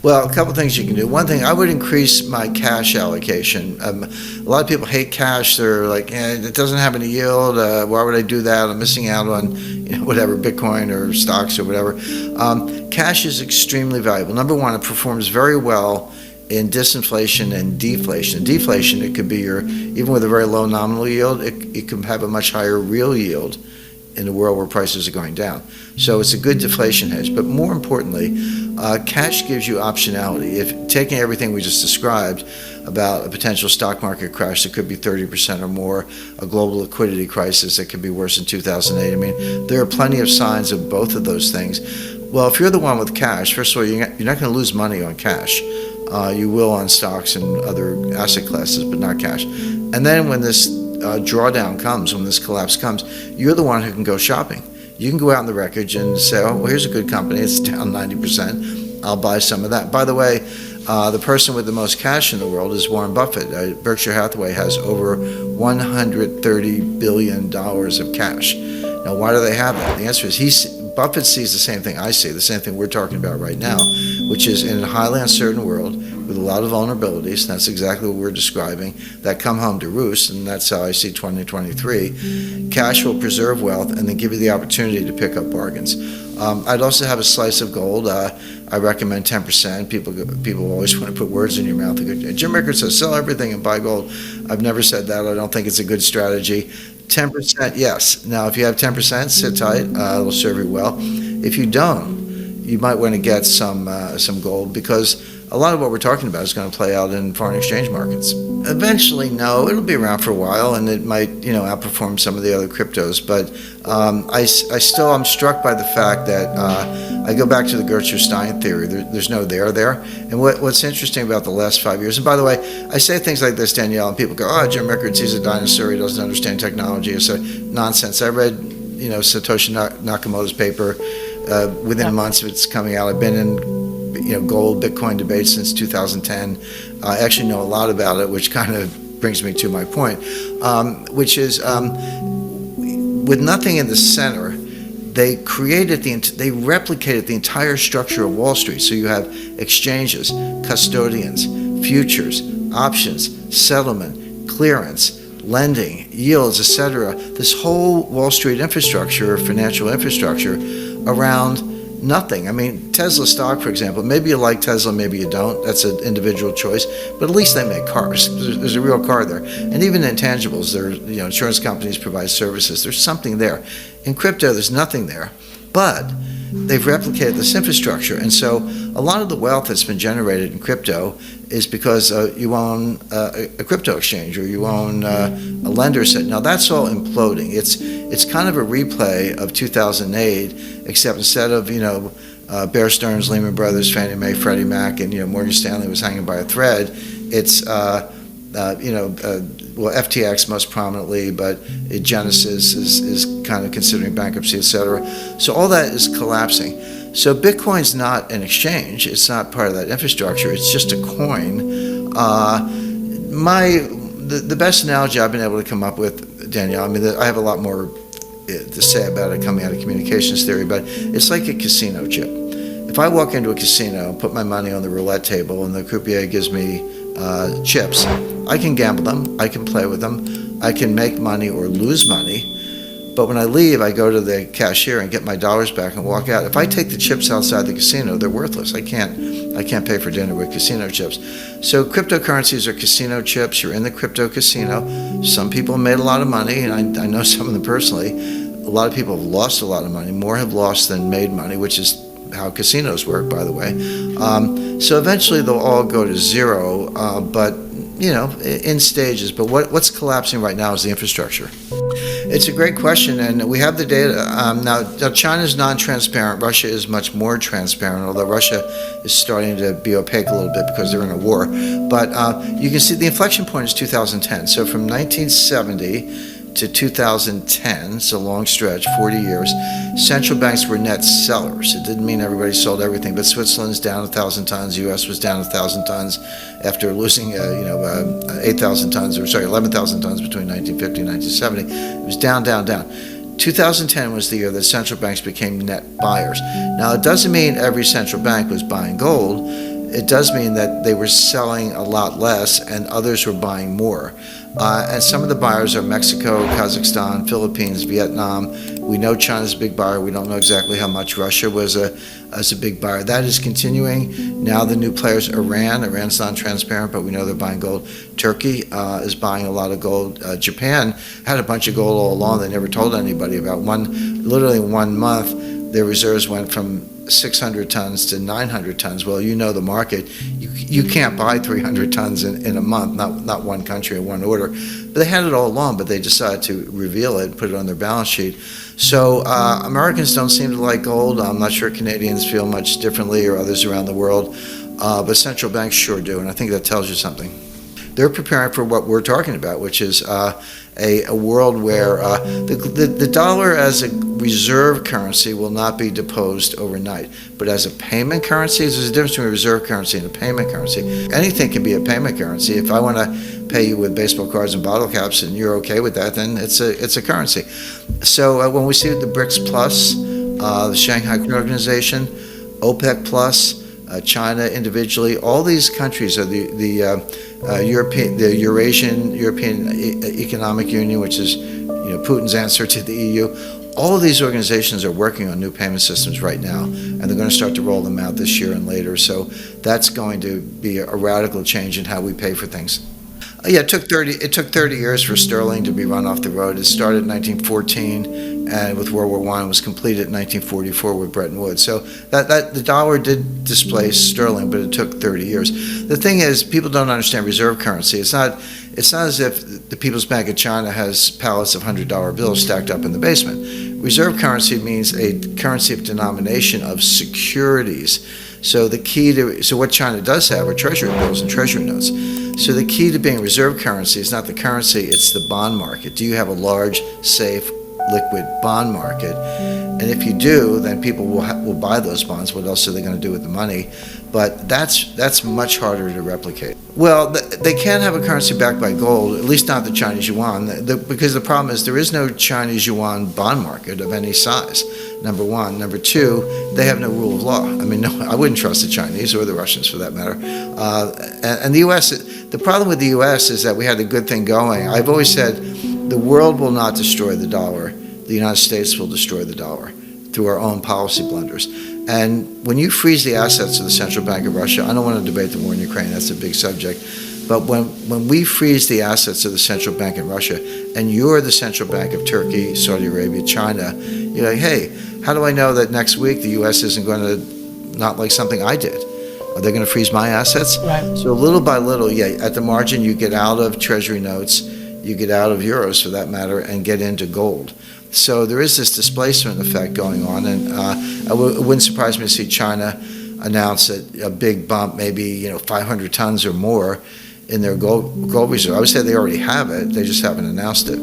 Well, a couple things you can do. One thing, I would increase my cash allocation. A lot of people hate cash. They're like, it doesn't have any yield. Why would I do that? I'm missing out on, whatever, Bitcoin or stocks or whatever. Cash is extremely valuable. Number one, it performs very well in disinflation and deflation. Deflation, it could be even with a very low nominal yield, it can have a much higher real yield in a world where prices are going down. So it's a good deflation hedge. But more importantly, cash gives you optionality. If taking everything we just described about a potential stock market crash that could be 30% or more, a global liquidity crisis that could be worse than 2008, there are plenty of signs of both of those things. Well, if you're the one with cash, first of all, you're not going to lose money on cash. You will on stocks and other asset classes, but not cash. And then when this drawdown comes, when this collapse comes, you're the one who can go shopping. You can go out in the wreckage and say, oh, well, here's a good company. It's down 90%. I'll buy some of that. By the way, the person with the most cash in the world is Warren Buffett. Berkshire Hathaway has over $130 billion of cash. Now, why do they have that? The answer is Buffett sees the same thing I see, the same thing we're talking about right now, which is in a highly uncertain world with a lot of vulnerabilities, and that's exactly what we're describing, that come home to roost, and that's how I see 2023. Cash will preserve wealth and then give you the opportunity to pick up bargains. I'd also have a slice of gold. I recommend 10%. People always want to put words in your mouth. Jim Rickards says, sell everything and buy gold. I've never said that. I don't think it's a good strategy. 10%, yes. Now, if you have 10%, sit tight. It'll serve you well. If you don't, you might want to get some gold, because a lot of what we're talking about is going to play out in foreign exchange markets. Eventually, no, it'll be around for a while, and it might, outperform some of the other cryptos. But I'm struck by the fact that I go back to the Gertrude-Stein theory. There's no there. And what's interesting about the last 5 years, and by the way, I say things like this, Danielle, and people go, oh, Jim Rickards, he's a dinosaur, he doesn't understand technology. It's nonsense. I read, Satoshi Nakamoto's paper within months of its coming out. I've been in gold, Bitcoin debates since 2010. I actually know a lot about it, which kind of brings me to my point, which is with nothing in the center, they replicated the entire structure of Wall Street. So you have exchanges, custodians, futures, options, settlement, clearance, lending, yields, etc. This whole Wall Street infrastructure, financial infrastructure, around nothing. Tesla stock, for example, maybe you like Tesla, maybe you don't. That's an individual choice. But at least they make cars. There's a real car there. And even intangibles, insurance companies provide services. There's something there. In crypto, there's nothing there. But they've replicated this infrastructure. And so a lot of the wealth that's been generated in crypto is because you own a crypto exchange, or you own a lender set. Now, that's all imploding. It's kind of a replay of 2008, except instead of, Bear Stearns, Lehman Brothers, Fannie Mae, Freddie Mac, and, Morgan Stanley was hanging by a thread. It's, FTX most prominently, but Genesis is kind of considering bankruptcy, et cetera. So all that is collapsing. So Bitcoin's not an exchange. It's not part of that infrastructure. It's just a coin. The best analogy I've been able to come up with, Danielle, I have a lot more to say about it coming out of communications theory, but it's like a casino chip. If I walk into a casino, put my money on the roulette table, and the croupier gives me chips, I can gamble them, I can play with them, I can make money or lose money. But when I leave, I go to the cashier and get my dollars back and walk out. If I take the chips outside the casino, they're worthless. I can't pay for dinner with casino chips. So cryptocurrencies are casino chips. You're in the crypto casino. Some people made a lot of money, and I know some of them personally. A lot of people have lost a lot of money. More have lost than made money, which is how casinos work, by the way. So eventually they'll all go to zero, but in stages. But what's collapsing right now is the infrastructure. It's a great question, and we have the data. Now, China's non-transparent. Russia is much more transparent, although Russia is starting to be opaque a little bit because they're in a war. But you can see the inflection point is 2010. So from 1970 to 2010, it's a long stretch, 40 years, central banks were net sellers. It didn't mean everybody sold everything, but Switzerland's down 1,000 tons, U.S. was down 1,000 tons after losing 11,000 tons between 1950 and 1970. It was down. 2010 was the year that central banks became net buyers. Now, it doesn't mean every central bank was buying gold. it does mean that they were selling a lot less and others were buying more. And some of the buyers are Mexico, Kazakhstan, Philippines, Vietnam. We know China's a big buyer. We don't know exactly how much Russia was as a big buyer. That is continuing. Now the new players, Iran's non-transparent, but we know they're buying gold. Turkey is buying a lot of gold. Japan had a bunch of gold all along. They never told anybody about. Literally in 1 month, their reserves went from 600 tons to 900 tons. Well, you know the market. You can't buy 300 tons in a month, not one country or one order. But they had it all along, but they decided to reveal it and put it on their balance sheet. So Americans don't seem to like gold. I'm not sure Canadians feel much differently or others around the world, but central banks sure do, and I think that tells you something. They're preparing for what we're talking about, which is a world where the dollar as a reserve currency will not be deposed overnight. But as a payment currency, there's a difference between a reserve currency and a payment currency. Anything can be a payment currency. If I want to pay you with baseball cards and bottle caps and you're okay with that, then it's a currency. So when we see the BRICS Plus, the Shanghai Organization, OPEC Plus, China individually, all these countries are the Eurasian European Economic Union, which is Putin's answer to the EU. All of these organizations are working on new payment systems right now, and they're going to start to roll them out this year and later. So that's going to be a radical change in how we pay for things. Yeah, it took 30 years for sterling to be run off the road. It started in 1914, and with World War I, was completed in 1944 with Bretton Woods. So that the dollar did displace sterling, but it took 30 years. The thing is, people don't understand reserve currency. It's not as if the People's Bank of China has pallets of $100 bills stacked up in the basement. Reserve currency means a currency of denomination of securities. So what China does have are treasury bills and treasury notes. So the key to being reserve currency is not the currency, it's the bond market. Do you have a large, safe, liquid bond market? And if you do, then people will buy those bonds. What else are they going to do with the money? But that's much harder to replicate. Well, they can't have a currency backed by gold, at least not the Chinese yuan, because the problem is there is no Chinese yuan bond market of any size, number one. Number two, they have no rule of law. I mean, no, I wouldn't trust the Chinese or the Russians for that matter. And the U.S., the problem with the U.S. is that we had a good thing going. I've always said the world will not destroy the dollar. The United States will destroy the dollar through our own policy blunders. And when you freeze the assets of the Central Bank of Russia, I don't want to debate the war in Ukraine, that's a big subject, but when we freeze the assets of the Central Bank in Russia, and you're the Central Bank of Turkey, Saudi Arabia, China, you're like, hey, how do I know that next week the U.S. isn't going to not like something I did? Are they going to freeze my assets? Right. So little by little, yeah, at the margin, you get out of treasury notes, you get out of euros for that matter, and get into gold. So there is this displacement effect going on, and it wouldn't surprise me to see China announce a big bump, maybe 500 tons or more in their gold reserve. I would say they already have it, they just haven't announced it.